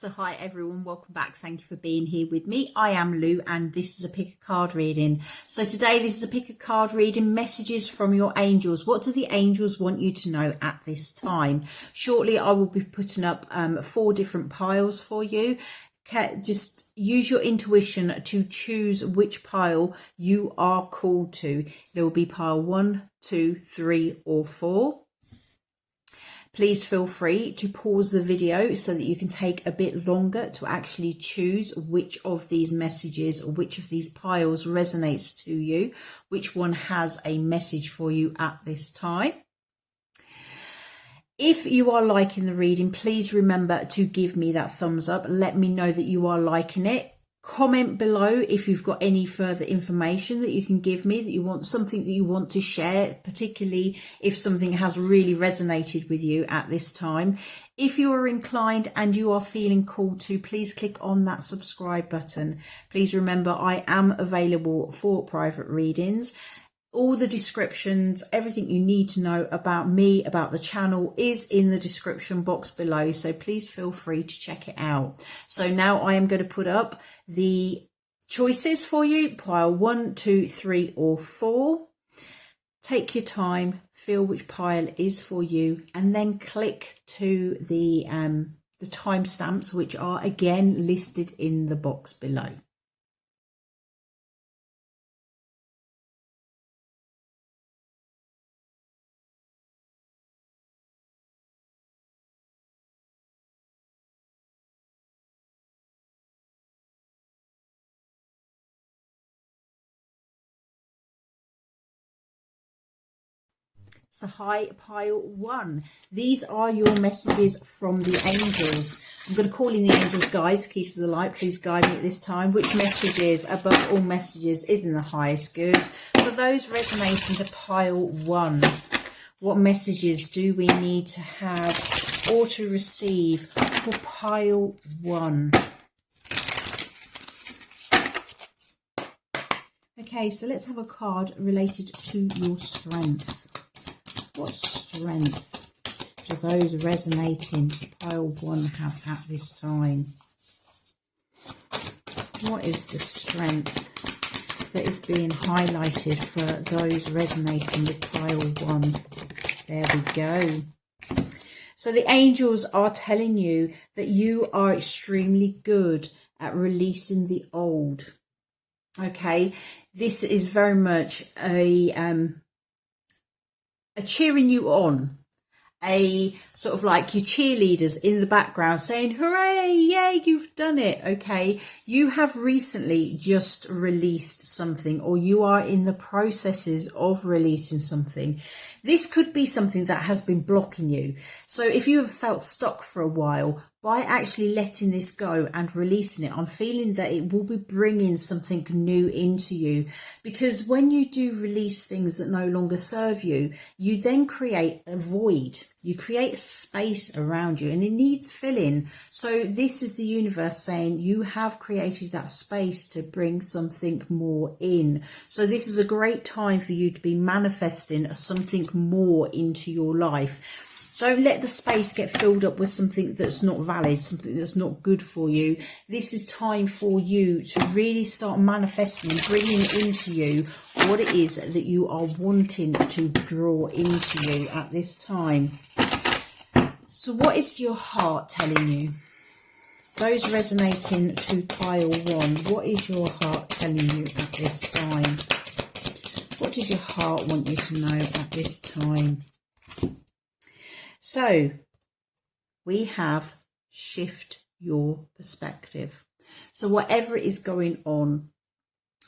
So hi everyone, welcome back. Thank you for being here with me. I am Lou and this is a pick a card reading. So today this is a pick a card reading, messages from your angels. What do the angels want you to know at this time? Shortly I will be putting up 4 different piles for you. Just use your intuition to choose which pile you are called to. There will be pile 1, 2, 3 or 4. Please feel free to pause the video so that you can take a bit longer to actually choose which of these messages or which of these piles resonates to you, which one has a message for you at this time. If you are liking the reading, please remember to give me that thumbs up. Let me know that you are liking it. Comment below if you've got any further information that you can give me, that you want something that you want to share, particularly if something has really resonated with you at this time. If you are inclined and you are feeling called to, please click on that subscribe button. Please remember I am available for private readings. All the descriptions, everything you need to know about me, about the channel is in the description box below. So please feel free to check it out. So now I am going to put up the choices for you. Pile 1, 2, 3 or 4. Take your time, feel which pile is for you and then click to the timestamps, which are again listed in the box below. So hi, pile 1. These are your messages from the angels. I'm going to call in the angels, guides, keepers of the light. Please guide me at this time. Which messages, above all messages, is in the highest good? For those resonating to pile 1, what messages do we need to have or to receive for pile 1? Okay, so let's have a card related to your strength. What strength do those resonating pile 1 have at this time? What is the strength that is being highlighted for those resonating with pile 1? There we go. So the angels are telling you that you are extremely good at releasing the old. Okay, this is very much a cheering you on, a sort of like your cheerleaders in the background saying, hooray, yay, you've done it. Okay, you have recently just released something, or you are in the processes of releasing something. This could be something that has been blocking you. So if you have felt stuck for a while, by actually letting this go and releasing it, I'm feeling that it will be bringing something new into you. Because when you do release things that no longer serve you, you then create a void. You create a space around you and it needs filling. So this is the universe saying you have created that space to bring something more in. So this is a great time for you to be manifesting something more into your life. Don't let the space get filled up with something that's not valid, something that's not good for you. This is time for you to really start manifesting and bringing into you what it is that you are wanting to draw into you at this time. So what is your heart telling you? Those resonating to pile 1, what is your heart telling you at this time? What does your heart want you to know at this time? So we have shift your perspective. So whatever is going on,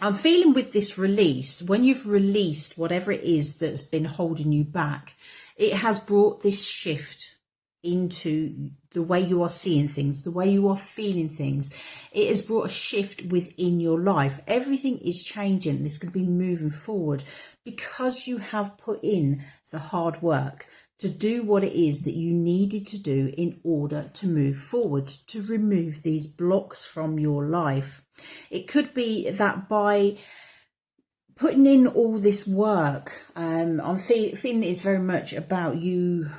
I'm feeling with this release, when you've released whatever it is that's been holding you back, it has brought this shift into the way you are seeing things, the way you are feeling things. It has brought a shift within your life. Everything is changing. It's going to be moving forward because you have put in the hard work to do what it is that you needed to do in order to move forward, to remove these blocks from your life. It could be that by putting in all this work, I'm feeling it's very much about you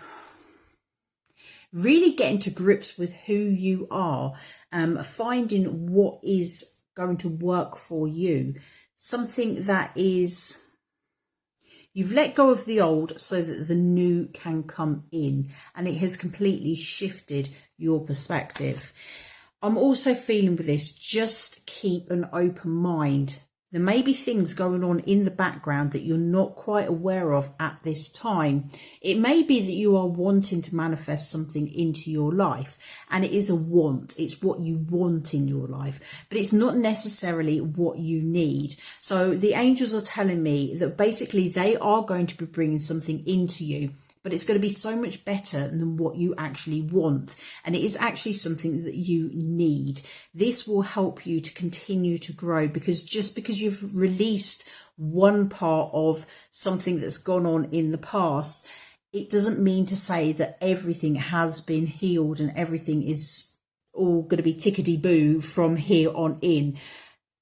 really getting to grips with who you are, finding what is going to work for you, something that is, you've let go of the old so that the new can come in, and it has completely shifted your perspective. I'm also feeling with this, just keep an open mind. There may be things going on in the background that you're not quite aware of at this time. It may be that you are wanting to manifest something into your life, and it is a want. It's what you want in your life, but it's not necessarily what you need. So the angels are telling me that basically they are going to be bringing something into you, but it's going to be so much better than what you actually want. And it is actually something that you need. This will help you to continue to grow, because just because you've released one part of something that's gone on in the past, it doesn't mean to say that everything has been healed and everything is all going to be tickety-boo from here on in.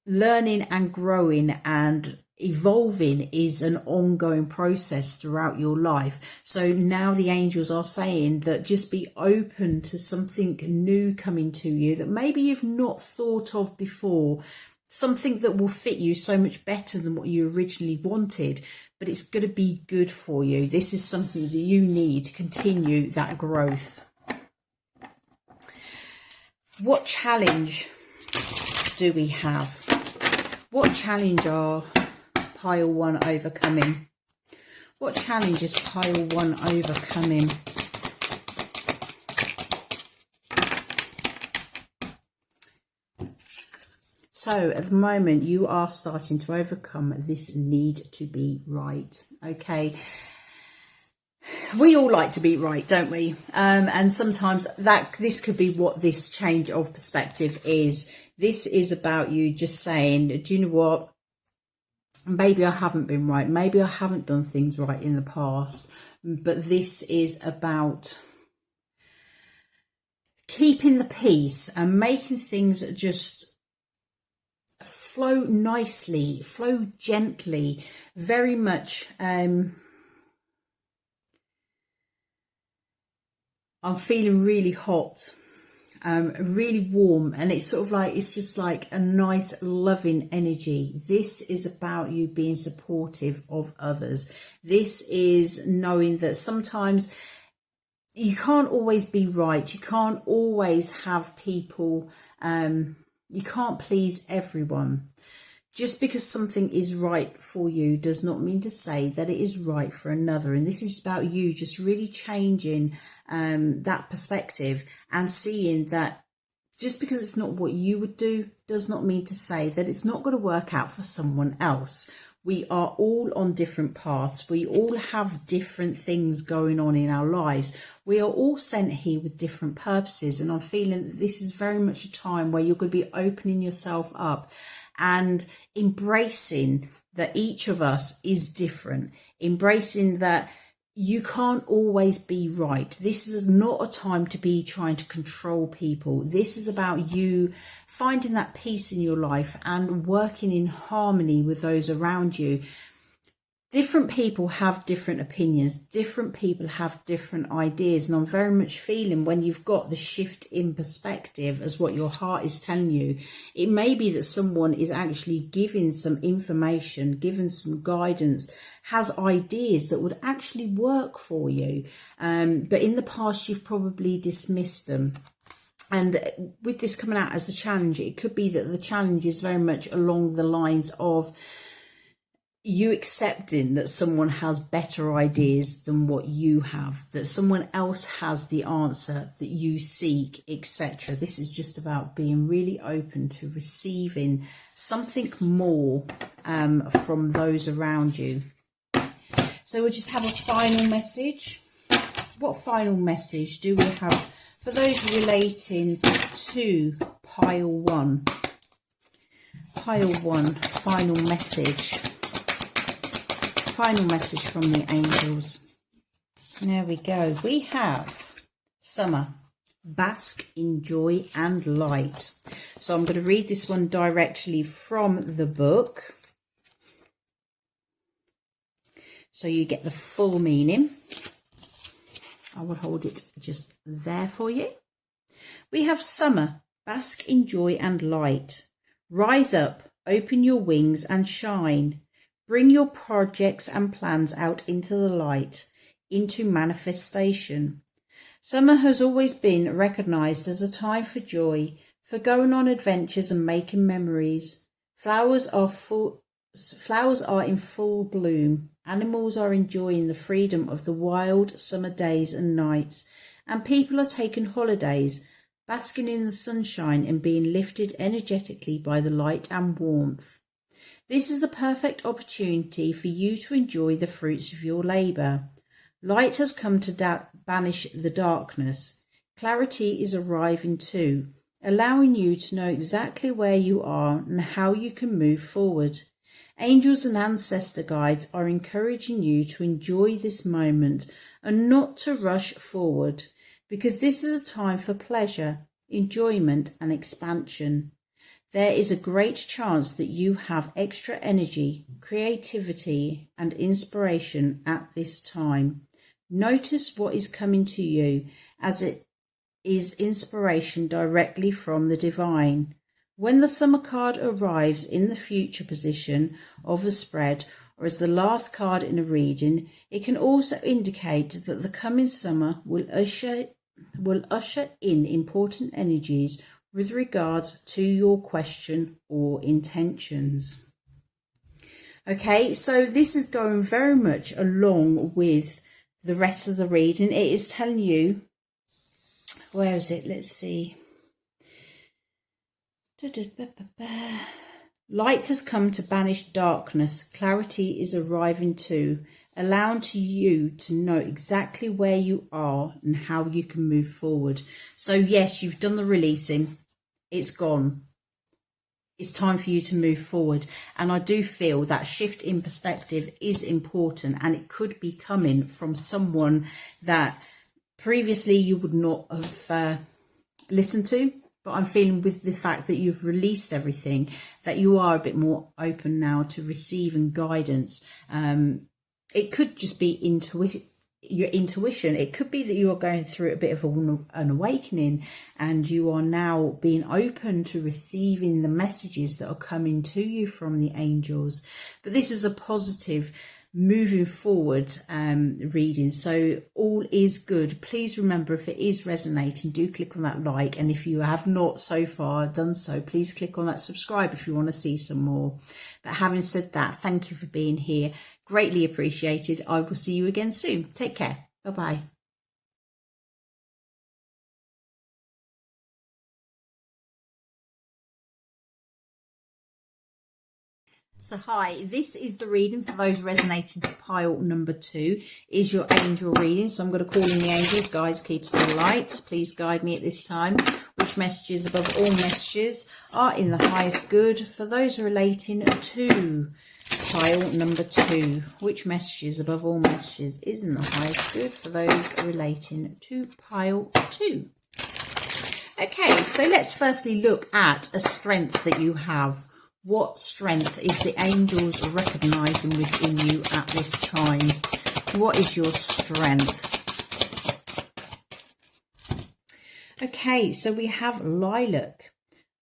Learning and growing and evolving is an ongoing process throughout your life. So now the angels are saying that just be open to something new coming to you that maybe you've not thought of before, something that will fit you so much better than what you originally wanted, but it's going to be good for you. This is something that you need to continue that growth. What challenge do we have? What challenge are Pile 1 overcoming? What challenge is Pile 1 overcoming? So at the moment you are starting to overcome this need to be right. Okay. We all like to be right, don't we? And sometimes this could be what this change of perspective is. This is about you just saying, do you know what? Maybe I haven't been right. Maybe I haven't done things right in the past. But this is about keeping the peace and making things just flow nicely, flow gently, very much. I'm feeling really hot, really warm, and it's sort of like, it's just like a nice loving energy. This is about you being supportive of others. This is knowing that sometimes you can't always be right. You can't always have people, you can't please everyone. Just because something is right for you does not mean to say that it is right for another. And this is about you just really changing that perspective and seeing that just because it's not what you would do does not mean to say that it's not going to work out for someone else. We are all on different paths. We all have different things going on in our lives. We are all sent here with different purposes. And I'm feeling that this is very much a time where you're going to be opening yourself up and embracing that each of us is different, embracing that you can't always be right. This is not a time to be trying to control people. This is about you finding that peace in your life and working in harmony with those around you. Different people have different opinions. Different people have different ideas. And I'm very much feeling when you've got the shift in perspective as what your heart is telling you, it may be that someone is actually giving some information, giving some guidance, has ideas that would actually work for you. But in the past, you've probably dismissed them. And with this coming out as a challenge, it could be that the challenge is very much along the lines of you accepting that someone has better ideas than what you have, that someone else has the answer that you seek, etc. This is just about being really open to receiving something more from those around you. So we'll just have a final message. What final message do we have for those relating to Pile 1? Pile 1, final message. Final message from the angels. There we go. We have summer. Bask in joy and light. So I'm going to read this one directly from the book, so you get the full meaning. I will hold it just there for you. We have summer, bask in joy and light. Rise up, open your wings and shine. Bring your projects and plans out into the light, into manifestation. Summer has always been recognised as a time for joy, for going on adventures and making memories. Flowers are in full bloom. Animals are enjoying the freedom of the wild summer days and nights, and people are taking holidays, basking in the sunshine and being lifted energetically by the light and warmth. This is the perfect opportunity for you to enjoy the fruits of your labour. Light has come to banish the darkness. Clarity is arriving too, allowing you to know exactly where you are and how you can move forward. Angels and ancestor guides are encouraging you to enjoy this moment and not to rush forward, because this is a time for pleasure, enjoyment and expansion. There is a great chance that you have extra energy, creativity and inspiration at this time. Notice what is coming to you, as it is inspiration directly from the divine. When the summer card arrives in the future position of a spread or as the last card in a reading, it can also indicate that the coming summer will usher in important energies with regards to your question or intentions. Okay, so this is going very much along with the rest of the reading. It is telling you, where is it? Let's see. Light has come to banish darkness. Clarity is arriving too, allowing you to know exactly where you are and how you can move forward. So yes, you've done the releasing. It's gone. It's time for you to move forward. And I do feel that shift in perspective is important, and it could be coming from someone that previously you would not have listened to. But I'm feeling with the fact that you've released everything, that you are a bit more open now to receiving guidance. It could just be your intuition. It could be that you are going through a bit of an awakening, and you are now being open to receiving the messages that are coming to you from the angels. But this is a positive moving forward reading, so all is good. Please remember, if it is resonating, do click on that like, and if you have not so far done so, please click on that subscribe if you want to see some more. But having said that, thank you for being here, greatly appreciated. I will see you again soon. Take care. Bye bye. So hi, this is the reading for those resonating to pile number 2, is your angel reading. So I'm going to call in the angels. Guys, keep us in the light. Please guide me at this time. Which messages above all messages are in the highest good for those relating to pile number 2? Which messages above all messages is in the highest good for those relating to pile 2? Okay, so let's firstly look at a strength that you have. What strength is the angels recognising within you at this time? What is your strength? Okay, so we have lilac,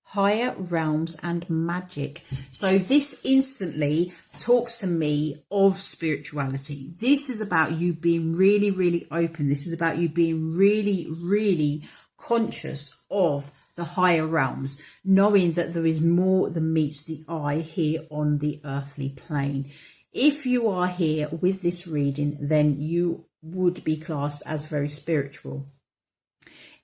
higher realms and magic. So this instantly talks to me of spirituality. This is about you being really, really open. This is about you being really, really conscious of the higher realms, knowing that there is more than meets the eye here on the earthly plane. If you are here with this reading, then you would be classed as very spiritual.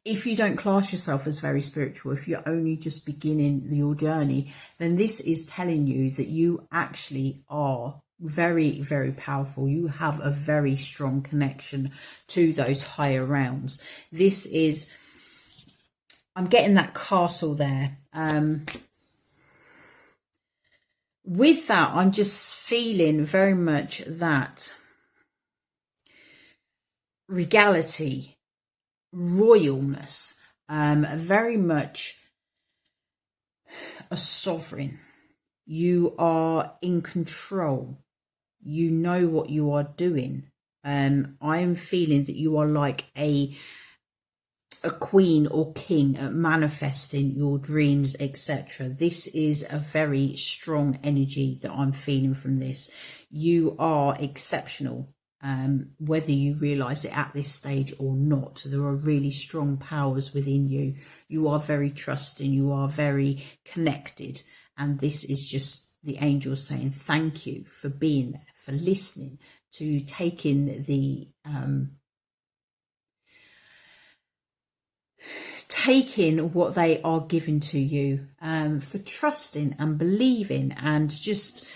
If you don't class yourself as very spiritual, if you're only just beginning your journey, then this is telling you that you actually are very, very powerful. You have a very strong connection to those higher realms. This is, I'm getting that castle there. With that, I'm just feeling very much that regality, royalness, very much a sovereign. You are in control. You know what you are doing. I am feeling that you are like a queen or king at manifesting your dreams, etc. This is a very strong energy that I'm feeling from this. You are exceptional, whether you realize it at this stage or not. There are really strong powers within you. You are very trusting, you are very connected, and this is just the angels saying thank you for being there, for listening, to taking the taking what they are giving to you, for trusting and believing, and just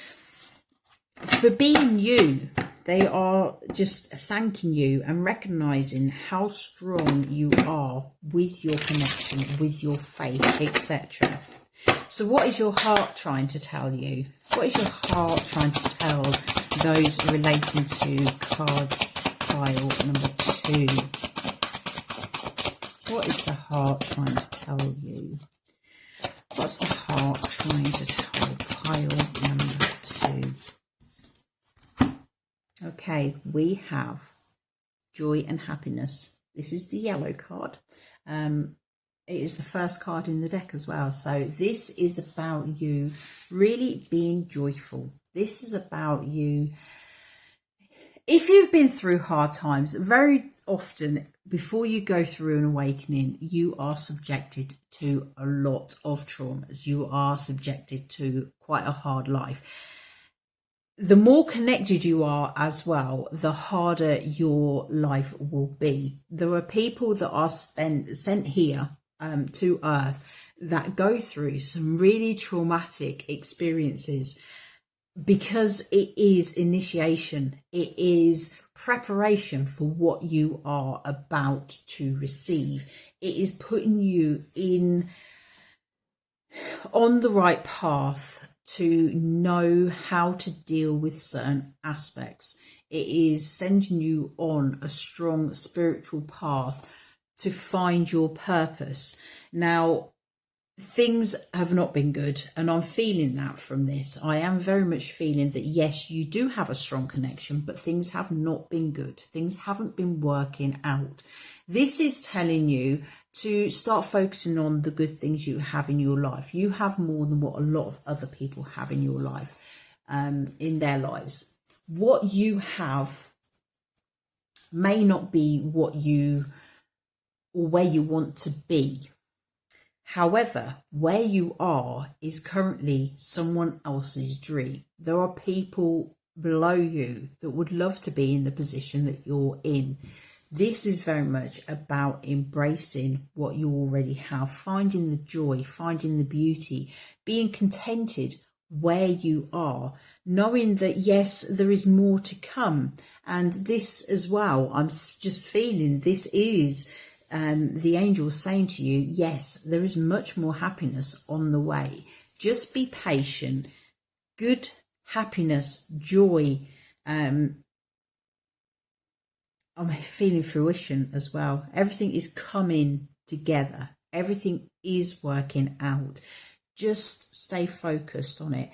for being you. They are just thanking you and recognizing how strong you are with your connection, with your faith, etc. So what is your heart trying to tell you? What is your heart trying to tell those relating to cards pile number 2? What is the heart trying to tell you? What's the heart trying to tell pile number 2? Okay, we have joy and happiness. This is the yellow card. It is the first card in the deck as well. So this is about you really being joyful. This is about you. If you've been through hard times, very often before you go through an awakening, you are subjected to a lot of traumas. You are subjected to quite a hard life. The more connected you are as well, the harder your life will be. There are people that are sent here to Earth that go through some really traumatic experiences, because it is initiation, it is preparation for what you are about to receive. It is putting you on the right path to know how to deal with certain aspects. It is sending you on a strong spiritual path to find your purpose. Now, things have not been good, and I'm feeling that from this. I am very much feeling that yes, you do have a strong connection, but things have not been good. Things haven't been working out. This is telling you to start focusing on the good things you have in your life. You have more than what a lot of other people have in your life, in their lives. What you have may not be what you or where you want to be. However, where you are is currently someone else's dream. There are people below you that would love to be in the position that you're in. This is very much about embracing what you already have, finding the joy, finding the beauty, being contented where you are, knowing that yes, there is more to come. And this as well, I'm just feeling this is the angels saying to you, yes, there is much more happiness on the way. Just be patient. Good happiness, joy. I'm feeling fruition as well. Everything is coming together. Everything is working out. Just stay focused on it.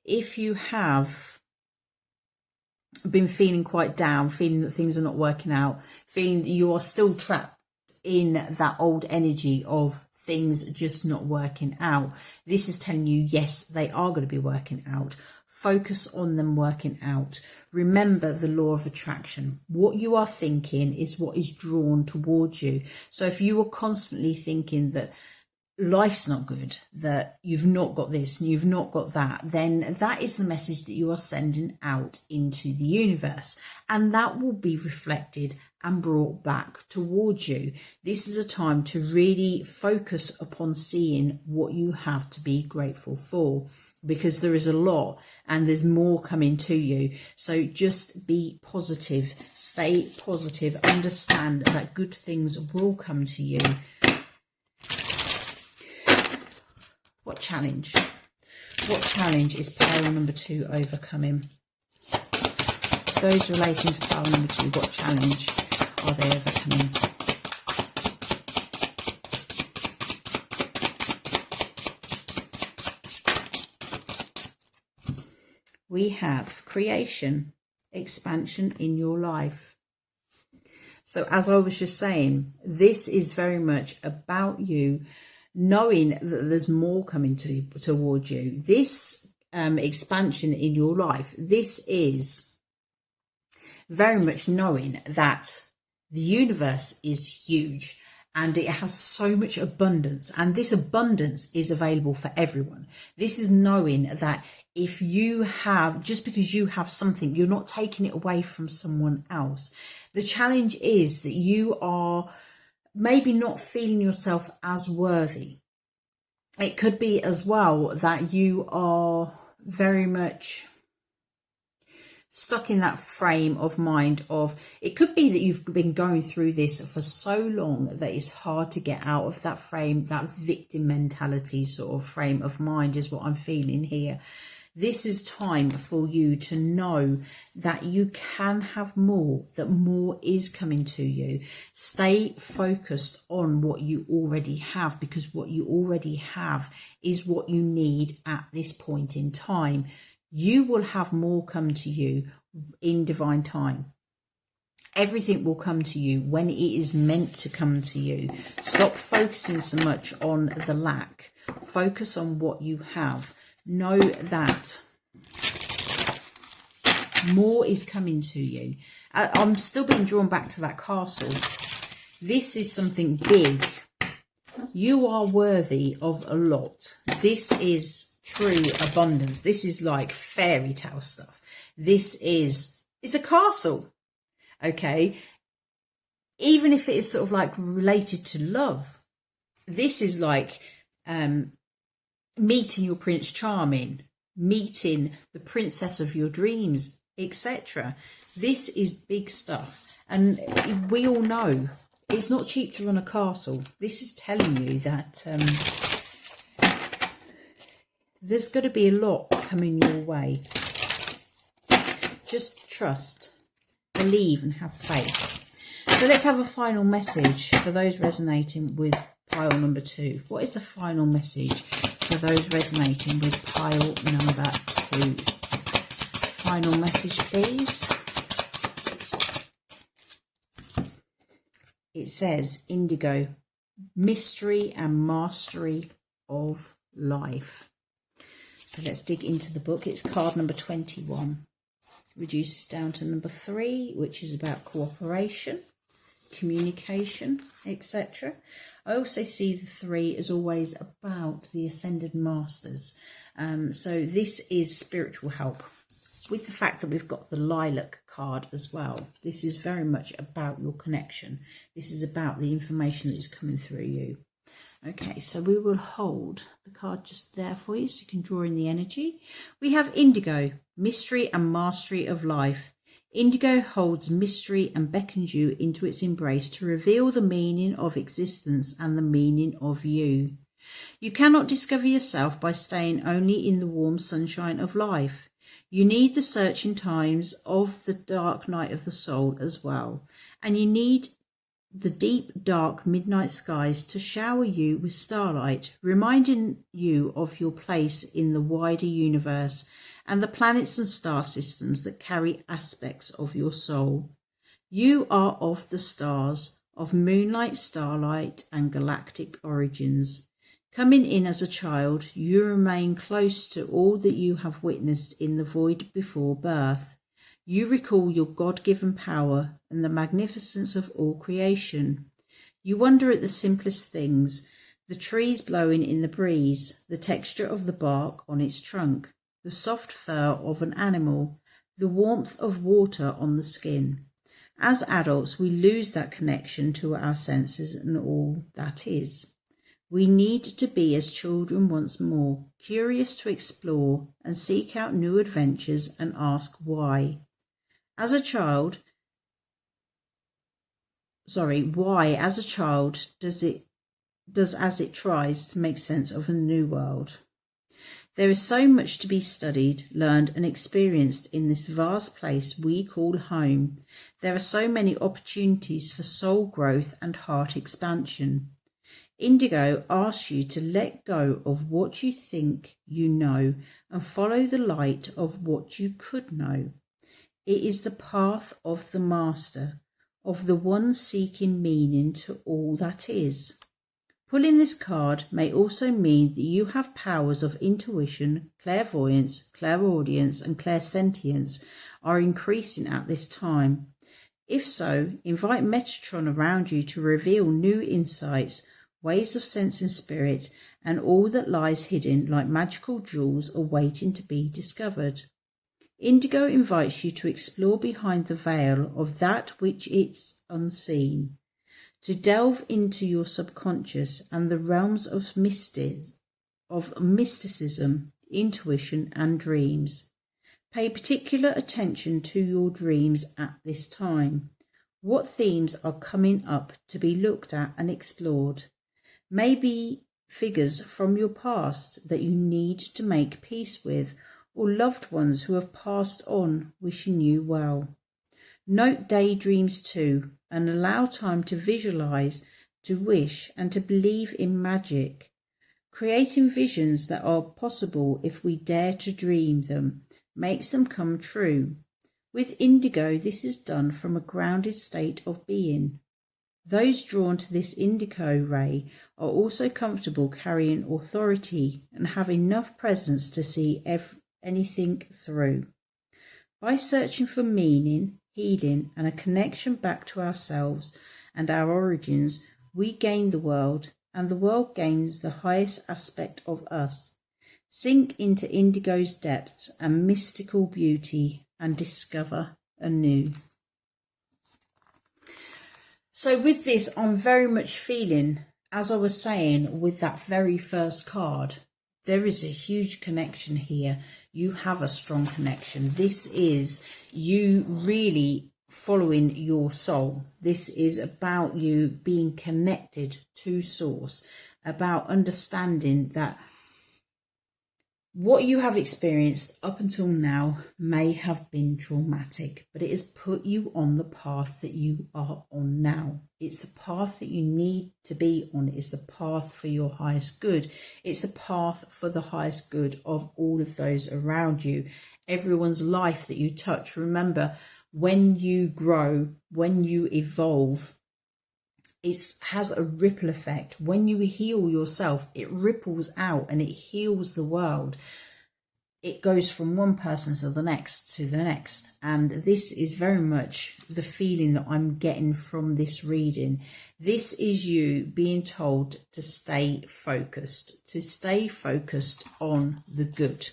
If you have been feeling quite down, feeling that things are not working out, feeling that you are still trapped in that old energy of things just not working out, this is telling you, yes, they are going to be working out. Focus on them working out. Remember the law of attraction. What you are thinking is what is drawn towards you. So if you are constantly thinking that life's not good, that you've not got this and you've not got that, then that is the message that you are sending out into the universe, and that will be reflected and brought back towards you. This is a time to really focus upon seeing what you have to be grateful for, because there is a lot and there's more coming to you. So just be positive, stay positive, understand that good things will come to you. What challenge? What challenge is pile number 2 overcoming? Those relating to pile number 2, what challenge are they overcoming? We have creation, expansion in your life. So as I was just saying, this is very much about you knowing that there's more coming towards you. This expansion in your life, this is very much knowing that the universe is huge and it has so much abundance, and this abundance is available for everyone. This is knowing that if you have, just because you have something, you're not taking it away from someone else. The challenge is that you are maybe not feeling yourself as worthy. It could be as well that you are very much stuck in that frame of mind of, it could be that you've been going through this for so long that it's hard to get out of that frame, that victim mentality sort of frame of mind is what I'm feeling here. This is time for you to know that you can have more, that more is coming to you. Stay focused on what you already have, because what you already have is what you need at this point in time. You will have more come to you in divine time. Everything will come to you when it is meant to come to you. Stop focusing so much on the lack. Focus on what you have. Know that more is coming to you. I'm still being drawn back to that castle. This is something big. You are worthy of a lot. This is true abundance. This is like fairy tale stuff. This is, it's a castle. Okay. Even if it is sort of like related to love, this is like meeting your Prince Charming, meeting the princess of your dreams, etc. This is big stuff. And we all know it's not cheap to run a castle. This is telling you that there's got to be a lot coming your way. Just trust, believe and have faith. So let's have a final message for those resonating with pile number 2. What is the final message for those resonating with pile number 2? Final message, please. It says, Indigo, mystery and mastery of life. So let's dig into the book. It's card number 21. Reduces down to number 3, which is about cooperation, communication, etc. I also see the 3 as always about the ascended masters. So this is spiritual help. With the fact that we've got the lilac card as well, this is very much about your connection. This is about the information that is coming through you. Okay, so we will hold the card just there for you so you can draw in the energy. We have Indigo, mystery and mastery of life. Indigo holds mystery and beckons you into its embrace to reveal the meaning of existence and the meaning of you. You cannot discover yourself by staying only in the warm sunshine of life. You need the searching times of the dark night of the soul as well. And you need the deep, dark midnight skies to shower you with starlight, reminding you of your place in the wider universe and the planets and star systems that carry aspects of your soul. You are of the stars, of moonlight, starlight, and galactic origins. Coming in as a child, you remain close to all that you have witnessed in the void before birth. You recall your God-given power and the magnificence of all creation. You wonder at the simplest things, the trees blowing in the breeze, the texture of the bark on its trunk, the soft fur of an animal, the warmth of water on the skin. As adults, we lose that connection to our senses and all that is. We need to be as children once more, curious to explore and seek out new adventures and ask why. Why as a child does as it tries to make sense of a new world. There is so much to be studied, learned and experienced in this vast place we call home. There are so many opportunities for soul growth and heart expansion. Indigo asks you to let go of what you think you know and follow the light of what you could know. It is the path of the master, of the one seeking meaning to all that is. Pulling this card may also mean that you have powers of intuition, clairvoyance, clairaudience, and clairsentience are increasing at this time. If so, invite Metatron around you to reveal new insights, ways of sensing spirit, and all that lies hidden like magical jewels awaiting to be discovered. Indigo invites you to explore behind the veil of that which is unseen, to delve into your subconscious and the realms of mysticism, intuition, and dreams. Pay particular attention to your dreams at this time. What themes are coming up to be looked at and explored? Maybe figures from your past that you need to make peace with, or loved ones who have passed on wishing you well. Note daydreams too, and allow time to visualize, to wish, and to believe in magic. Creating visions that are possible if we dare to dream them makes them come true. With indigo, this is done from a grounded state of being. Those drawn to this indigo ray are also comfortable carrying authority and have enough presence to see anything through. By searching for meaning, healing, and a connection back to ourselves and our origins, we gain the world, and the world gains the highest aspect of us. Sink into indigo's depths and mystical beauty and discover anew. So with this, I'm very much feeling, as I was saying with that very first card, there is a huge connection here. You have a strong connection. This is you really following your soul. This is about you being connected to source, about understanding that what you have experienced up until now may have been traumatic, but it has put you on the path that you are on now. It's the path that you need to be on. It's the path for your highest good. It's the path for the highest good of all of those around you, everyone's life that you touch. Remember, when you grow, when you evolve, it has a ripple effect. When you heal yourself, it ripples out and it heals the world. It goes from one person to the next to the next. And this is very much the feeling that I'm getting from this reading. This is you being told to stay focused on the good.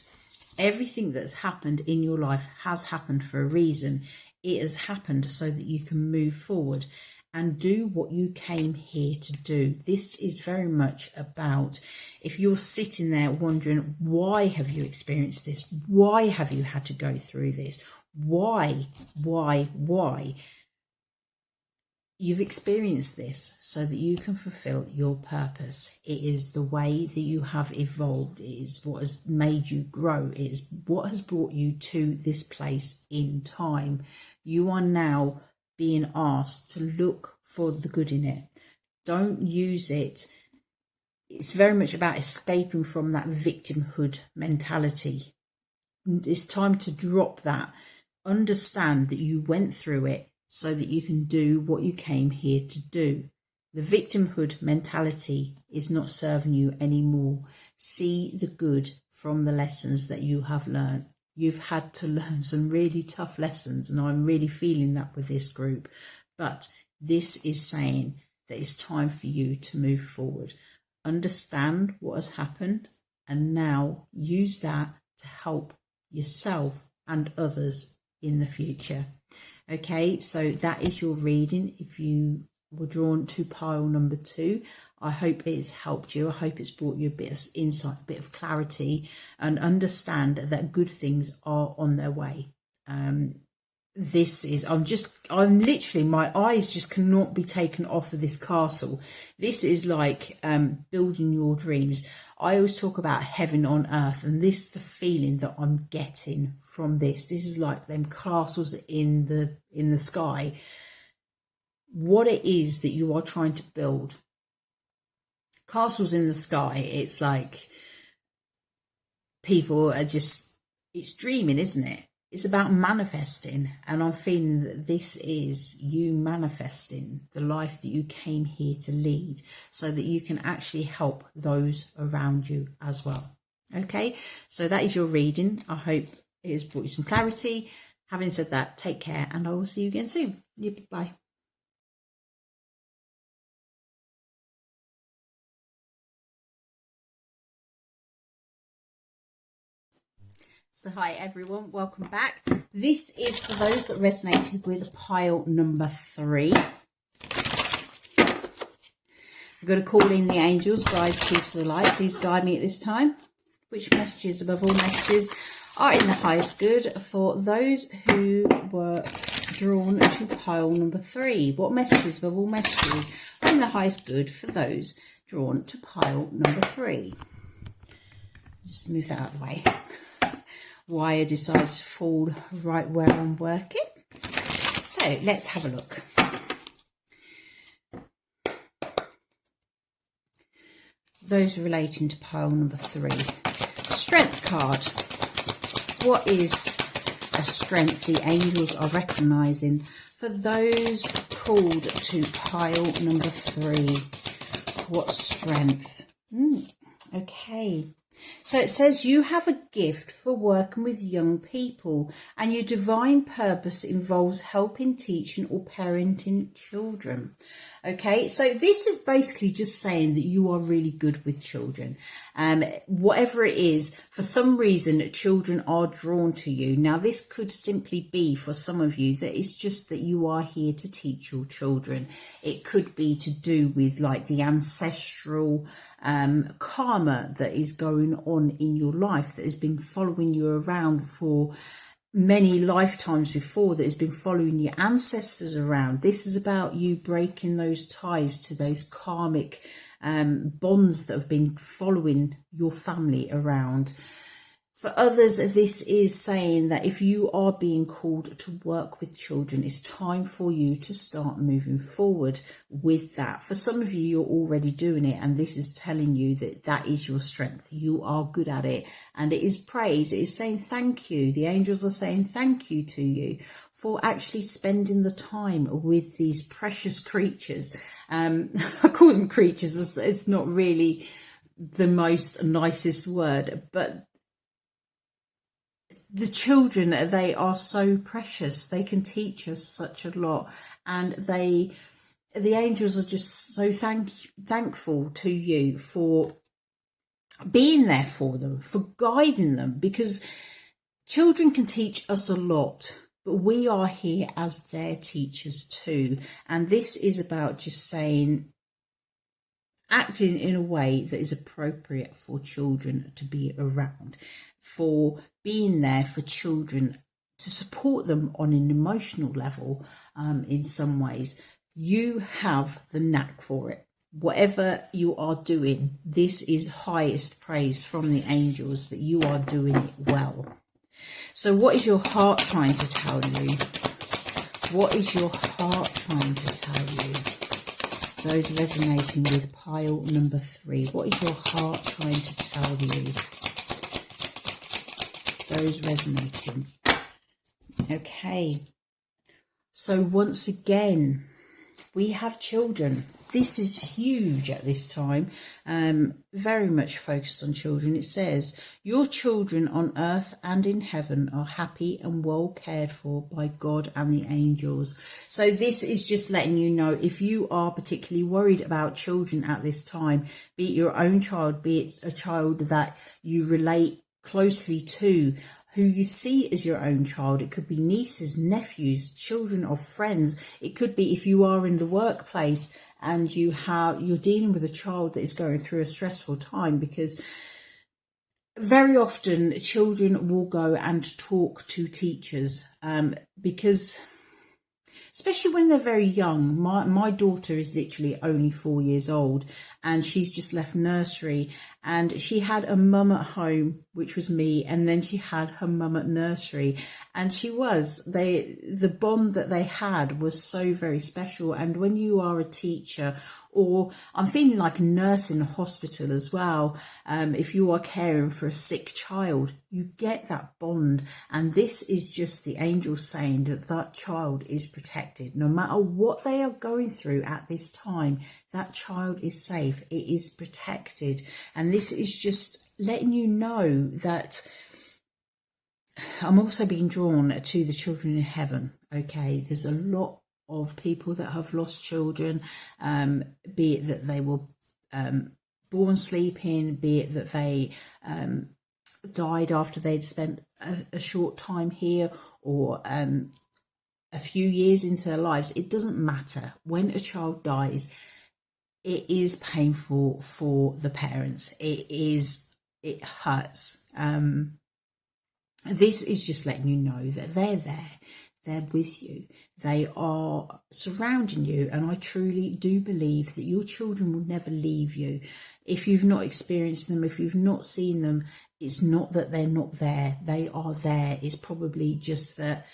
Everything that's happened in your life has happened for a reason. It has happened so that you can move forward and do what you came here to do. This is very much about, if you're sitting there wondering, why have you experienced this? Why have you had to go through this? Why? You've experienced this so that you can fulfill your purpose. It is the way that you have evolved. It is what has made you grow. It is what has brought you to this place in time. You are now being asked to look for the good in it. Don't use it. It's very much about escaping from that victimhood mentality. It's time to drop that. Understand that you went through it so that you can do what you came here to do. The victimhood mentality is not serving you anymore. See the good from the lessons that you have learned. You've had to learn some really tough lessons, and I'm really feeling that with this group. But this is saying that it's time for you to move forward. Understand what has happened, and now use that to help yourself and others in the future. Okay, so that is your reading. If you were drawn to pile number 2, I hope it has helped you. I hope it's brought you a bit of insight, a bit of clarity, and understand that good things are on their way. I'm literally, my eyes just cannot be taken off of this castle. This is like building your dreams. I always talk about heaven on earth, and this is the feeling that I'm getting from this. This is like them castles in the sky. What it is that you are trying to build. Castles in the sky, it's like people are just, it's dreaming, isn't it? it's about manifesting, and I'm feeling that this is you manifesting the life that you came here to lead, so that you can actually help those around you as well. Okay, so that is your reading. I hope it has brought you some clarity. Having said that, take care, and I will see you again soon. Bye. So hi everyone, welcome back. This is for those that resonated with pile number 3. I'm going to call in the angels, guides, keepers of the light. Please guide me at this time. Which messages above all messages are in the highest good for those who were drawn to pile number 3? What messages above all messages are in the highest good for those drawn to pile number 3? Just move that out of the way. Wire decided to fall right where I'm working. So let's have a look. Those relating to pile number 3. Strength card. What is a strength the angels are recognizing for those called to pile number 3? What strength? Okay. So it says you have a gift for working with young people, and your divine purpose involves helping, teaching or parenting children. Okay, so this is basically just saying that you are really good with children. Whatever it is, for some reason, children are drawn to you. Now, this could simply be for some of you that it's just that you are here to teach your children. It could be to do with like the ancestral karma that is going on in your life, that has been following you around for many lifetimes before, that has been following your ancestors around. This is about you breaking those ties to those karmic bonds that have been following your family around. For others, this is saying that if you are being called to work with children, it's time for you to start moving forward with that. For some of you, you're already doing it, and this is telling you that that is your strength. You are good at it, and it is praise. It is saying thank you. The angels are saying thank you to you for actually spending the time with these precious creatures. I call them creatures. It's not really the most nicest word, but the children, they are so precious. They can teach us such a lot, and the angels are just so thankful to you for being there for them, for guiding them, because children can teach us a lot, but we are here as their teachers too. And this is about just saying, acting in a way that is appropriate for children to be around, for being there for children, to support them on an emotional level. In some ways, you have the knack for it. Whatever you are doing, this is highest praise from the angels, that you are doing it well. So what is your heart trying to tell you? What is your heart trying to tell you? Those resonating with pile number 3, what is your heart trying to tell you? Those resonating. Okay. So once again, we have children. This is huge at this time. Very much focused on children. It says, your children on earth and in heaven are happy and well cared for by God and the angels. So this is just letting you know, if you are particularly worried about children at this time, be it your own child, be it a child that you relate closely to, who you see as your own child. It could be nieces, nephews, children of friends. It could be if you are in the workplace and you're dealing with a child that is going through a stressful time, because very often children will go and talk to teachers, because especially when they're very young. My daughter is literally only 4 years old, and she's just left nursery, and she had a mum at home, which was me, and then she had her mum at nursery, and the bond that they had was so very special. And when you are a teacher, or I'm feeling like a nurse in a hospital as well, if you are caring for a sick child, you get that bond. And this is just the angels saying that that child is protected. No matter what they are going through at this time, that child is safe. It is protected. And this is just letting you know that I'm also being drawn to the children in heaven. Okay, there's a lot of people that have lost children, be it that they were born sleeping, be it that they died after they'd spent a short time here, or a few years into their lives. It doesn't matter. When a child dies, it is painful for the parents. It hurts. This is just letting you know that they're there. They're with you. They are surrounding you. And I truly do believe that your children will never leave you. If you've not experienced them, if you've not seen them, it's not that they're not there. They are there. It's probably just that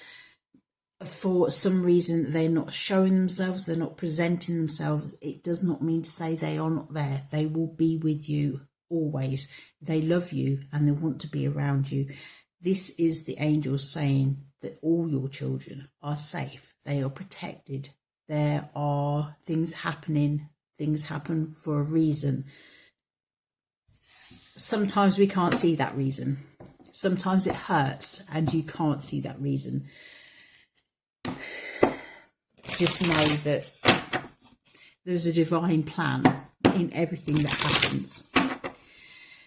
for some reason they're not showing themselves, they're not presenting themselves. It does not mean to say they are not there. They will be with you always. They love you and they want to be around you. This is the angels saying that all your children are safe. They are protected. There are things happening. Things happen for a reason. Sometimes we can't see that reason. Sometimes it hurts and you can't see that reason. Just know that there's a divine plan in everything that happens.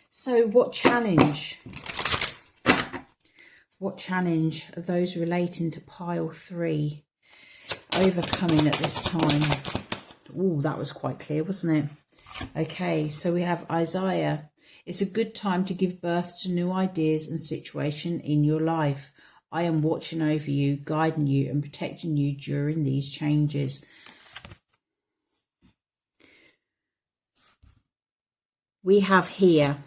So what challenge are those relating to pile 3 overcoming at this time? Oh, that was quite clear, wasn't it? Okay, so we have Isaiah. It's a good time to give birth to new ideas and situation in your life. I am watching over you, guiding you and protecting you during these changes. We have here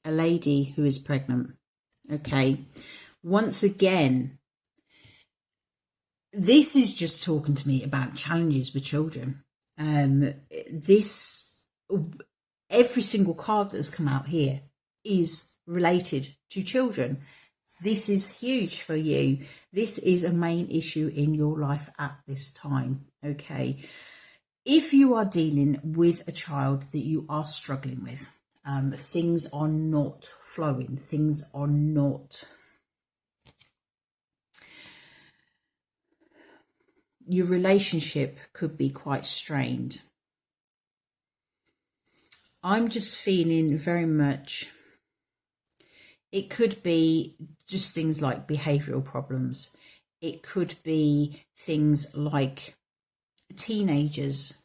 a lady who is pregnant. Okay, once again, this is just talking to me about challenges with children. Every single card that's come out here is related to children. This is huge for you. This is a main issue in your life at this time. Okay, if you are dealing with a child that you are struggling with, things are not flowing, things are not, your relationship could be quite strained. I'm just feeling very much, it could be just things like behavioural problems. It could be things like teenagers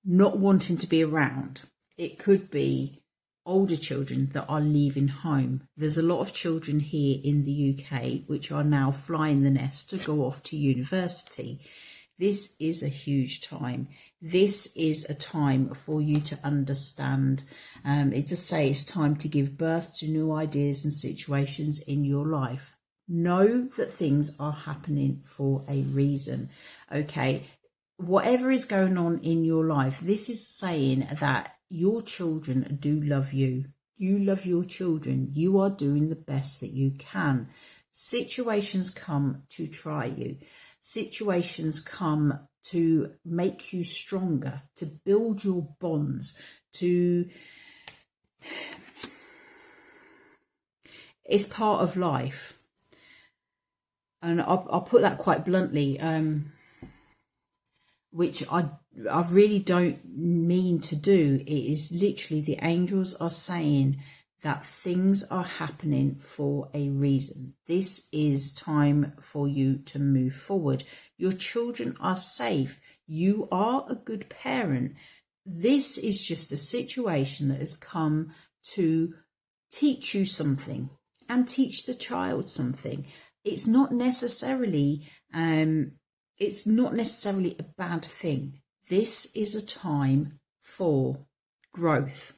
not wanting to be around. It could be older children that are leaving home. There's a lot of children here in the UK which are now flying the nest to go off to university. This is a huge time. This is a time for you to understand. It does say it's time to give birth to new ideas and situations in your life. Know that things are happening for a reason. Okay, whatever is going on in your life, this is saying that your children do love you. You love your children. You are doing the best that you can. Situations come to try you. Situations come to make you stronger, to build your bonds, it's part of life. And I'll put that quite bluntly, which I really don't mean to do. It is literally the angels are saying that things are happening for a reason. This is time for you to move forward. Your children are safe. You are a good parent. This is just a situation that has come to teach you something and teach the child something. It's not necessarily a bad thing. This is a time for growth.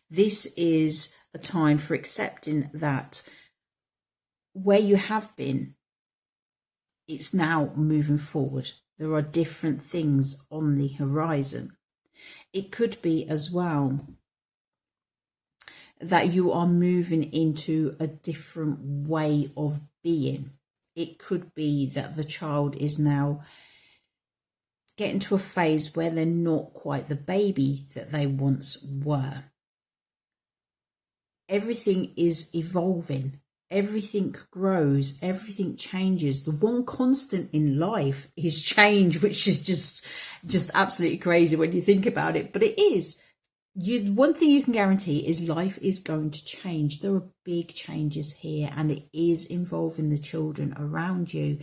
This is a time for accepting that where you have been, it's now moving forward. There are different things on the horizon. It could be as well that you are moving into a different way of being. It could be that the child is now getting to a phase where they're not quite the baby that they once were. Everything is evolving. Everything grows. Everything changes. The one constant in life is change, which is just absolutely crazy when you think about it. But it is. One thing you can guarantee is life is going to change. There are big changes here, and it is involving the children around you.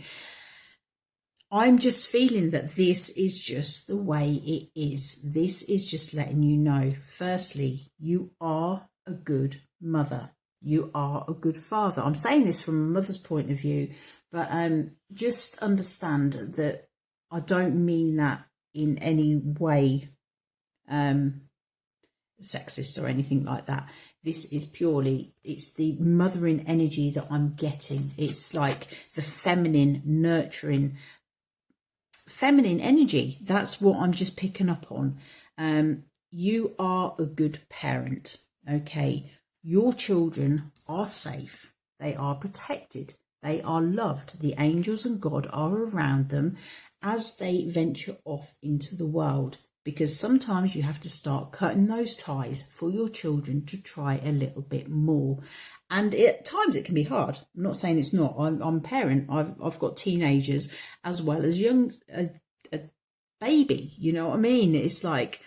I'm just feeling that this is just the way it is. This is just letting you know, firstly, you are a good mother. You are a good father. I'm saying this from a mother's point of view, but just understand that I don't mean that in any way sexist or anything like that. This is purely, it's the mothering energy that I'm getting. It's like the feminine, nurturing, feminine energy. That's what I'm just picking up on. You are a good parent, okay? Your children are safe. They are protected. They are loved. The angels and God are around them as they venture off into the world, because sometimes you have to start cutting those ties for your children to try a little bit more. And at times it can be hard. I'm not saying it's not. I'm a parent. I've got teenagers as well as a baby. You know what I mean? It's like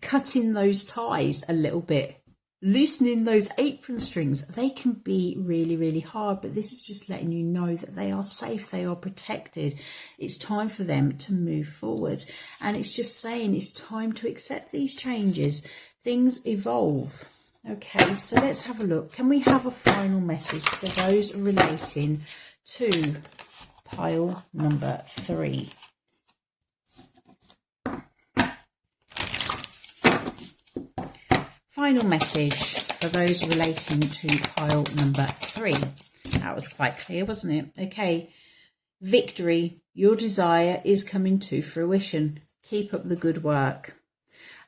cutting those ties a little bit, loosening those apron strings. They can be really, really hard, but this is just letting you know that they are safe, they are protected. It's time for them to move forward. And it's just saying it's time to accept these changes. Things evolve. Okay, so let's have a look. Can we have a final message for those relating to pile number 3? Final message for those relating to pile number 3. That was quite clear, wasn't it? Okay. Victory. Your desire is coming to fruition. Keep up the good work.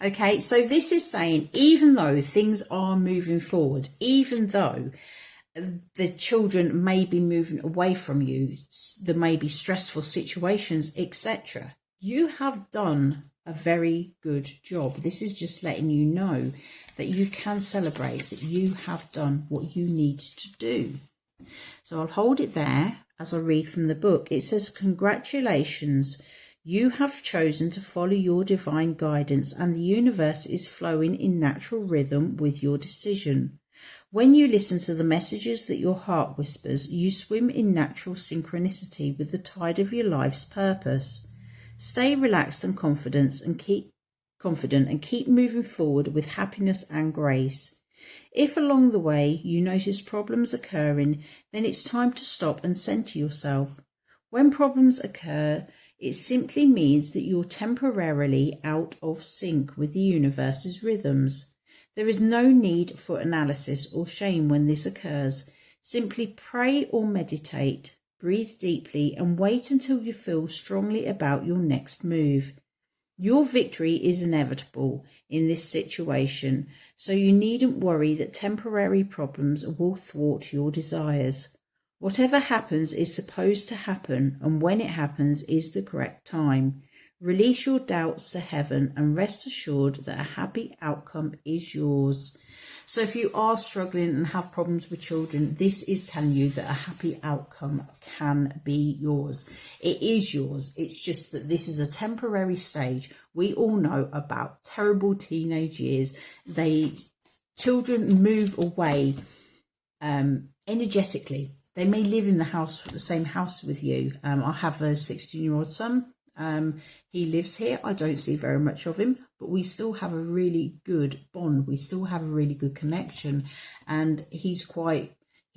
Okay, so this is saying, even though things are moving forward, even though the children may be moving away from you, there may be stressful situations, etc., you have done a very good job. This is just letting you know that you can celebrate that you have done what you need to do. So I'll hold it there as I read from the book. It says, congratulations. You have chosen to follow your divine guidance, and the universe is flowing in natural rhythm with your decision. When you listen to the messages that your heart whispers, you swim in natural synchronicity with the tide of your life's purpose. Stay relaxed and confident and keep moving forward with happiness and grace. If along the way you notice problems occurring, then it's time to stop and center yourself. When problems occur, it simply means that you're temporarily out of sync with the universe's rhythms. There is no need for analysis or shame when this occurs. Simply pray or meditate. Breathe deeply and wait until you feel strongly about your next move. Your victory is inevitable in this situation, so you needn't worry that temporary problems will thwart your desires. Whatever happens is supposed to happen, and when it happens is the correct time. Release your doubts to heaven and rest assured that a happy outcome is yours. So if you are struggling and have problems with children, this is telling you that a happy outcome can be yours. It is yours. It's just that this is a temporary stage. We all know about terrible teenage years. Children move away energetically. They may live in the same house with you. I have a 16-year-old son. He lives here. I don't see very much of him, but we still have a really good bond. We still have a really good connection, and he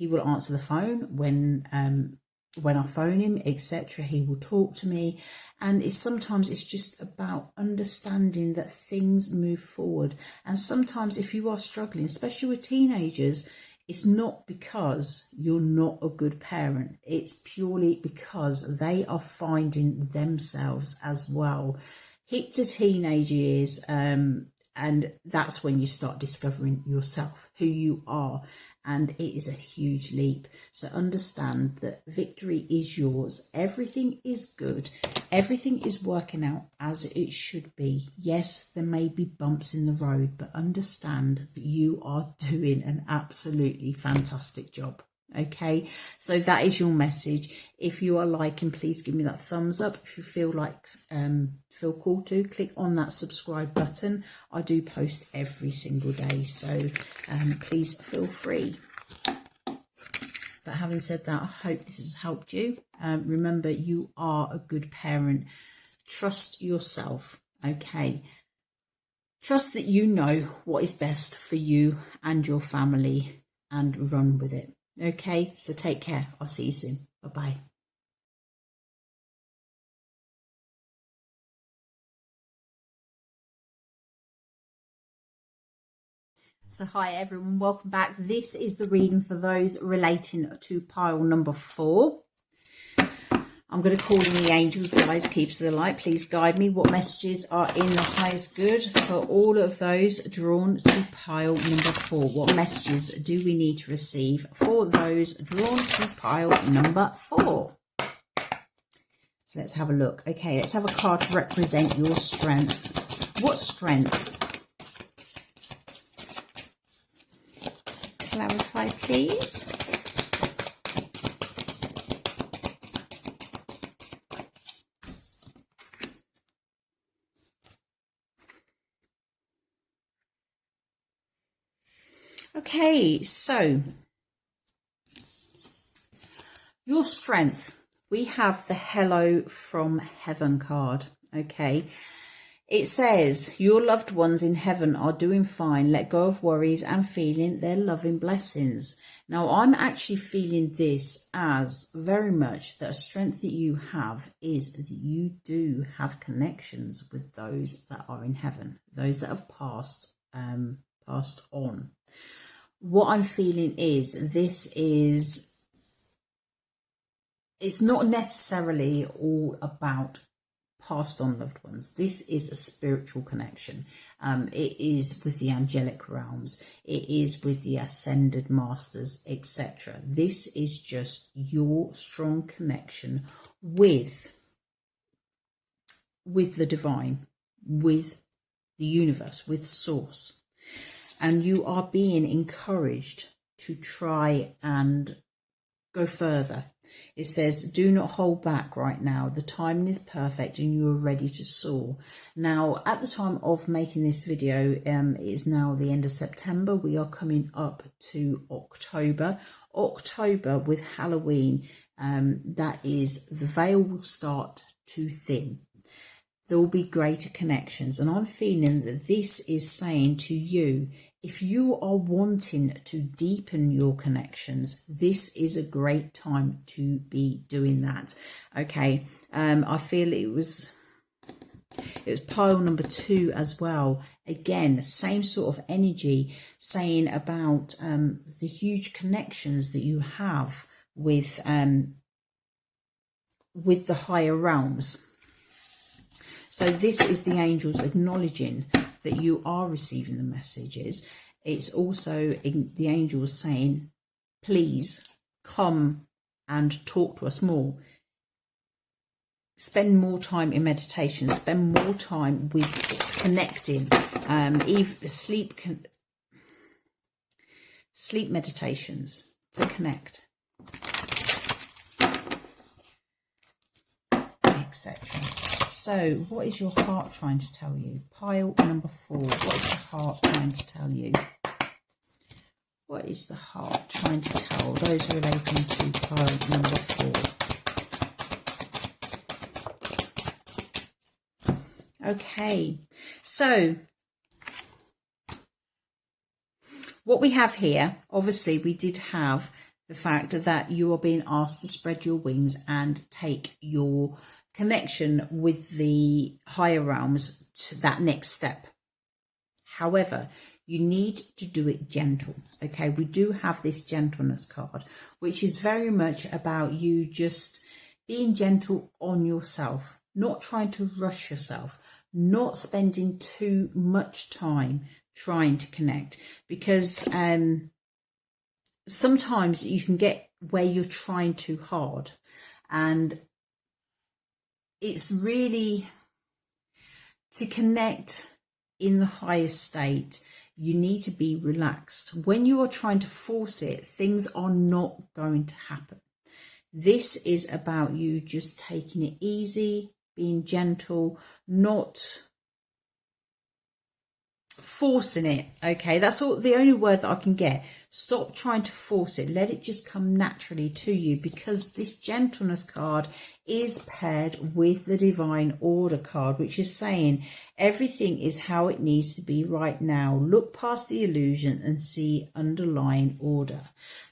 will answer the phone when when I phone him, etc., he will talk to me. And sometimes it's just about understanding that things move forward. And sometimes if you are struggling, especially with teenagers, it's not because you're not a good parent. It's purely because they are finding themselves as well. Hit to teenage years, and that's when you start discovering yourself, who you are. And it is a huge leap. So understand that victory is yours. Everything is good. Everything is working out as it should be. Yes, there may be bumps in the road, but understand that you are doing an absolutely fantastic job. Okay, so that is your message. If you are liking, please give me that thumbs up. If you feel called to, click on that subscribe button. I do post every single day, so please feel free. But having said that, I hope this has helped you. Remember, you are a good parent. Trust yourself. Okay, trust that you know what is best for you and your family, and run with it. Okay, so take care. I'll see you soon. Bye-bye. So hi everyone, welcome back. This is the reading for those relating to pile number 4. I'm going to call in the angels, guys, keepers of the light. Please guide me. What messages are in the highest good for all of those drawn to pile number 4? What messages do we need to receive for those drawn to pile number 4? So let's have a look. Okay, let's have a card to represent your strength. What strength? Clarify, please. Okay, so your strength. We have the Hello from Heaven card. Okay, it says your loved ones in heaven are doing fine. Let go of worries and feeling their loving blessings. Now, I'm actually feeling this as very much that a strength that you have is that you do have connections with those that are in heaven, those that have passed on. What I'm feeling is it's not necessarily all about passed on loved ones. This is a spiritual connection. It is with the angelic realms. It is with the ascended masters, etc. This is just your strong connection with the divine, with the universe, with source. And you are being encouraged to try and go further. It says, do not hold back right now. The timing is perfect and you are ready to soar. Now, at the time of making this video, it is now the end of September. We are coming up to October. October with Halloween, that is, the veil will start to thin. There will be greater connections. And I'm feeling that this is saying to you, if you are wanting to deepen your connections, this is a great time to be doing that. Okay, I feel it was pile number 2 as well. Again, same sort of energy, saying about the huge connections that you have with the higher realms. So this is the angels acknowledging that you are receiving the messages. It's also the angels saying, please come and talk to us more. Spend more time in meditation. Spend more time with connecting. Sleep meditations to connect, etc. So, what is your heart trying to tell you? Pile number 4. What is the heart trying to tell you? What is the heart trying to tell those relating to pile number 4? Okay, so what we have here, obviously we did have the fact that you are being asked to spread your wings and take your connection with the higher realms to that next step. However, you need to do it gentle. Okay, we do have this gentleness card, which is very much about you just being gentle on yourself, not trying to rush yourself, not spending too much time trying to connect, because sometimes you can get where you're trying too hard, and it's really to connect in the highest state. You need to be relaxed. When you are trying to force it, things are not going to happen. This is about you just taking it easy, being gentle, not forcing it. Okay, that's all, the only word that I can get. Stop trying to force it. Let it just come naturally to you, because this gentleness card is paired with the divine order card, which is saying everything is how it needs to be right now. Look past the illusion and see underlying order.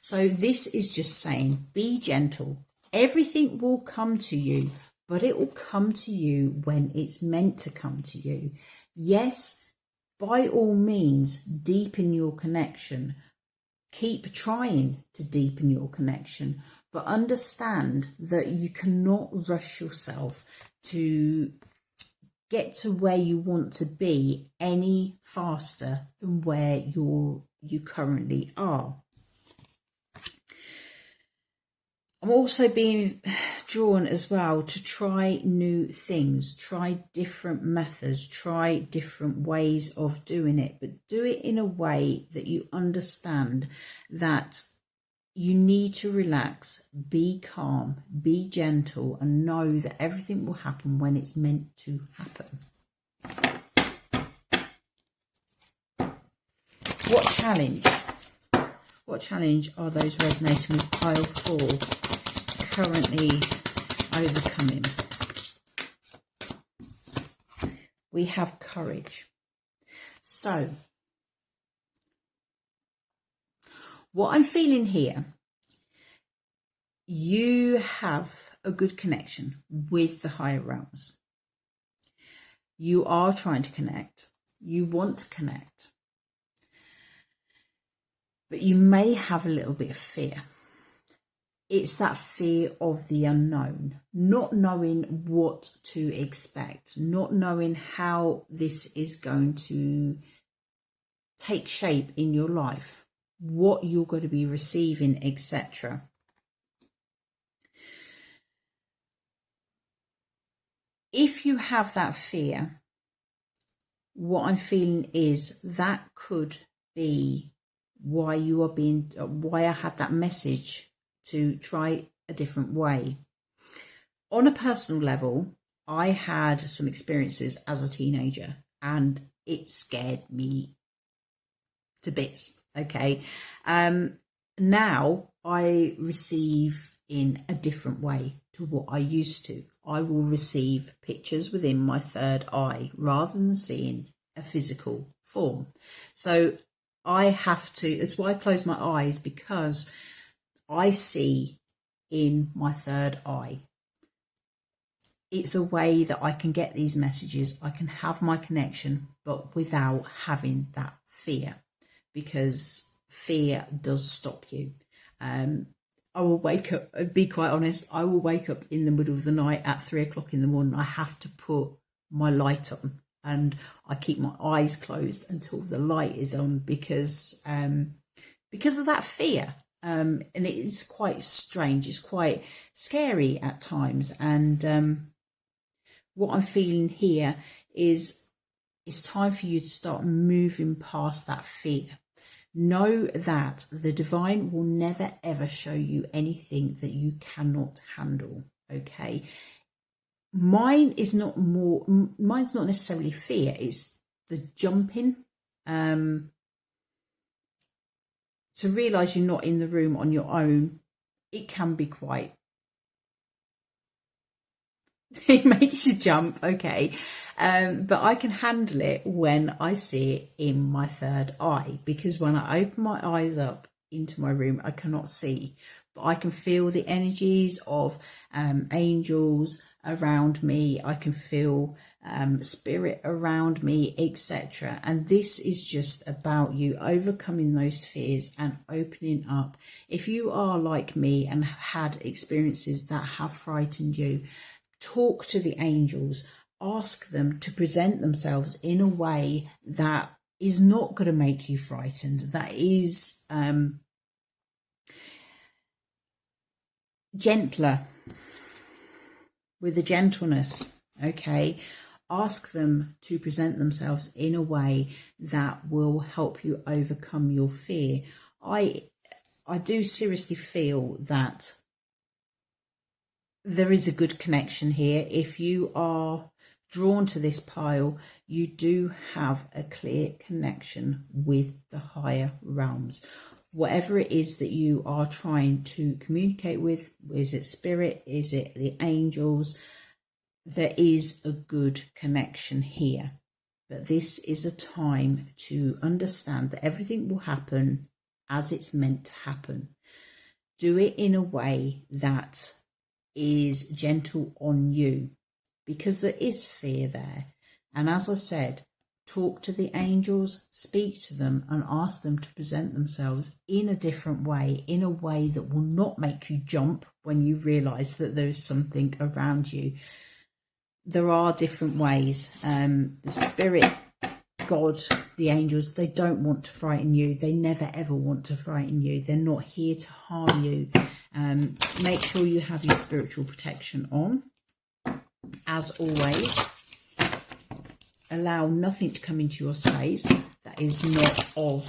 So this is just saying, be gentle. Everything will come to you, but it will come to you when it's meant to come to you. Yes, by all means, deepen your connection. Keep trying to deepen your connection, but understand that you cannot rush yourself to get to where you want to be any faster than where you currently are. I'm also being drawn as well to try new things, try different methods, try different ways of doing it, but do it in a way that you understand that you need to relax, be calm, be gentle, and know that everything will happen when it's meant to happen. What challenge? What challenge are those resonating with pile 4 currently overcoming? We have courage. So, what I'm feeling here, you have a good connection with the higher realms. You are trying to connect. You want to connect. But you may have a little bit of fear. It's that fear of the unknown, not knowing what to expect, not knowing how this is going to take shape in your life, what you're going to be receiving, etc. If you have that fear, what I'm feeling is that could be why I had that message to try a different way. On a personal level, I had some experiences as a teenager and it scared me to bits. Okay. Now I receive in a different way to what I used to. I will receive pictures within my third eye rather than seeing a physical form. So I have to, that's why I close my eyes, because I see in my third eye. It's a way that I can get these messages. I can have my connection, but without having that fear, because fear does stop you. I will wake up, be quite honest, I will wake up in the middle of the night at 3 o'clock in the morning. I have to put my light on and I keep my eyes closed until the light is on, because of that fear. And it is quite strange. It's quite scary at times. And what I'm feeling here is it's time for you to start moving past that fear. Know that the divine will never ever show you anything that you cannot handle. Okay. Mine's not necessarily fear, it's the jumping. To realise you're not in the room on your own, it can be quite, it makes you jump, okay. But I can handle it when I see it in my third eye, because when I open my eyes up, into my room. I cannot see, but I can feel the energies of angels around me. I can feel spirit around me, etc. And this is just about you overcoming those fears and opening up. If you are like me and have had experiences that have frightened you, talk to the angels, ask them to present themselves in a way that is not going to make you frightened, that is gentler, with a gentleness. Okay, ask them to present themselves in a way that will help you overcome your fear. I do seriously feel that there is a good connection here. If you are drawn to this pile, you do have a clear connection with the higher realms. Whatever it is that you are trying to communicate with, is it spirit, is it the angels, there is a good connection here. But this is a time to understand that everything will happen as it's meant to happen. Do it in a way that is gentle on you, because there is fear there. And as I said, talk to the angels, speak to them, and ask them to present themselves in a different way, in a way that will not make you jump when you realise that there is something around you. There are different ways. The spirit, God, the angels, they don't want to frighten you. They never ever want to frighten you. They're not here to harm you. Make sure you have your spiritual protection on. As always, allow nothing to come into your space that is not of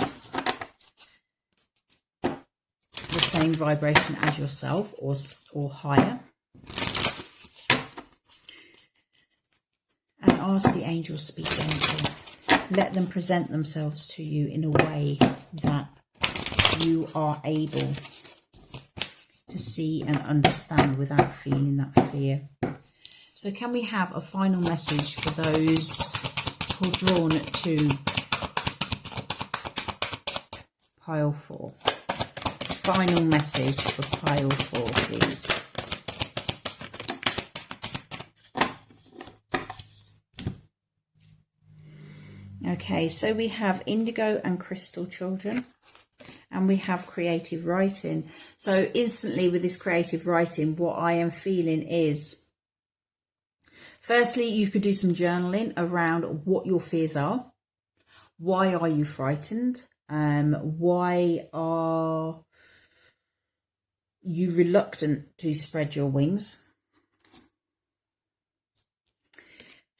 the same vibration as yourself or higher. And ask the angels to be gentle. Let them present themselves to you in a way that you are able to see and understand without feeling that fear. So can we have a final message for those who are drawn to pile 4? Final message for pile 4, please. Okay, so we have indigo and crystal children, and we have creative writing. So instantly with this creative writing, what I am feeling is, firstly, you could do some journaling around what your fears are. Why are you frightened? Why are you reluctant to spread your wings?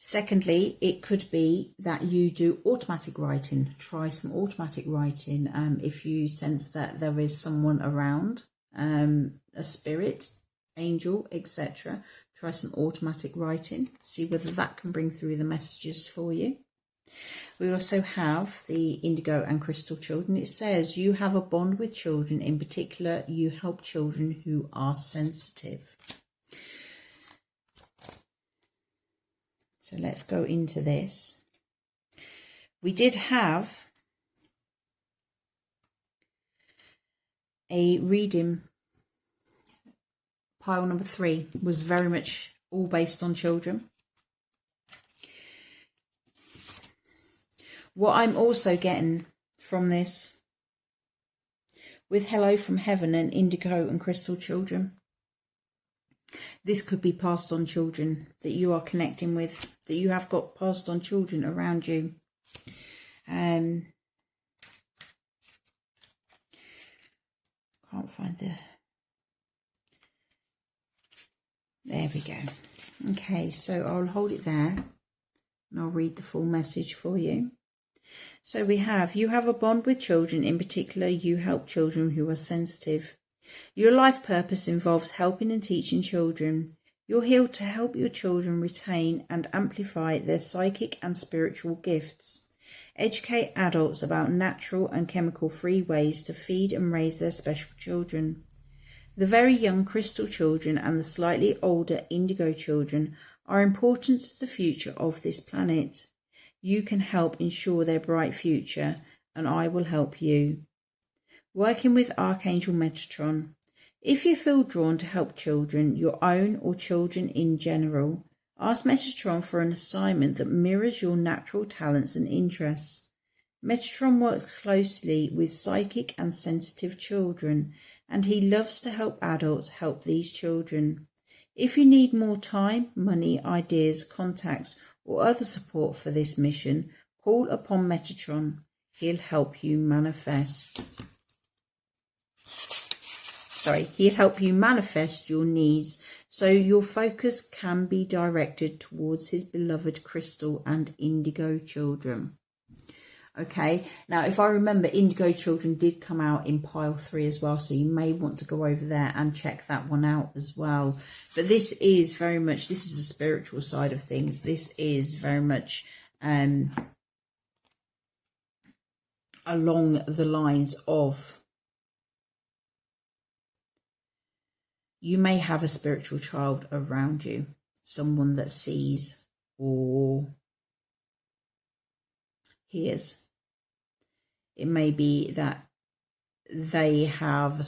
Secondly, it could be that you do automatic writing. Try some automatic writing if you sense that there is someone around, a spirit, angel, etc. Try some automatic writing. See whether that can bring through the messages for you. We also have the indigo and crystal children. It says you have a bond with children. In particular, you help children who are sensitive. So let's go into this. We did have a reading. Pile number 3 was very much all based on children. What I'm also getting from this, with Hello from Heaven and indigo and crystal children, this could be passed on children that you are connecting with, that you have got passed on children around you. Can't find the... There we go. Okay, so I'll hold it there and I'll read the full message for you. So we have, you have a bond with children. In particular, you help children who are sensitive. Your life purpose involves helping and teaching children. You're here to help your children retain and amplify their psychic and spiritual gifts. Educate adults about natural and chemical-free ways to feed and raise their special children. The very young crystal children and the slightly older indigo children are important to the future of this planet. You can help ensure their bright future, and I will help you. Working with Archangel Metatron. If you feel drawn to help children, your own or children in general, ask Metatron for an assignment that mirrors your natural talents and interests. Metatron works closely with psychic and sensitive children, and he loves to help adults help these children. If you need more time, money, ideas, contacts, or other support for this mission, call upon Metatron. He'll help you manifest. He'll help you manifest your needs so your focus can be directed towards his beloved crystal and indigo children. Okay, now if I remember, indigo children did come out in pile 3 as well, so you may want to go over there and check that one out as well. But this is very much, this is a spiritual side of things. This is very much along the lines of, you may have a spiritual child around you, someone that sees or hears. It may be that they have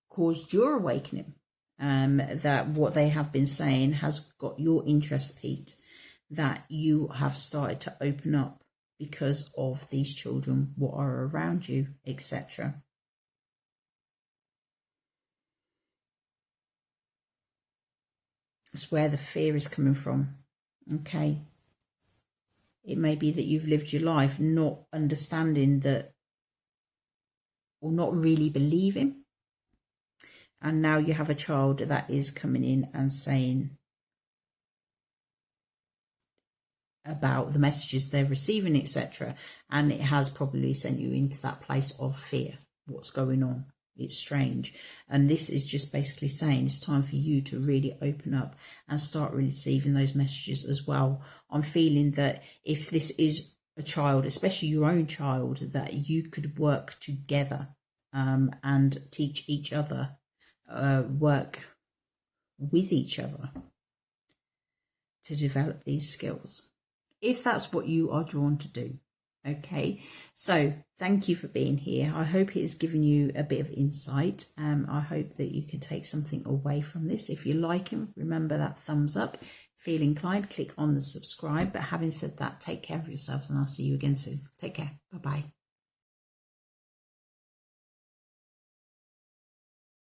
caused your awakening, that what they have been saying has got your interest piqued, that you have started to open up because of these children, what are around you, etc. It's where the fear is coming from. Okay. It may be that you've lived your life not understanding that, or not really believing. And now you have a child that is coming in and saying about the messages they're receiving, etc. And it has probably sent you into that place of fear. What's going on? It's strange. And this is just basically saying it's time for you to really open up and start receiving those messages as well. I'm feeling that if this is a child, especially your own child, that you could work together and teach each other, work with each other to develop these skills, if that's what you are drawn to do. Okay, so thank you for being here. I hope it has given you a bit of insight. I hope that you can take something away from this. If you like him, remember that thumbs up. Feel inclined, click on the subscribe. But having said that, take care of yourselves and I'll see you again soon. Take care. Bye-bye.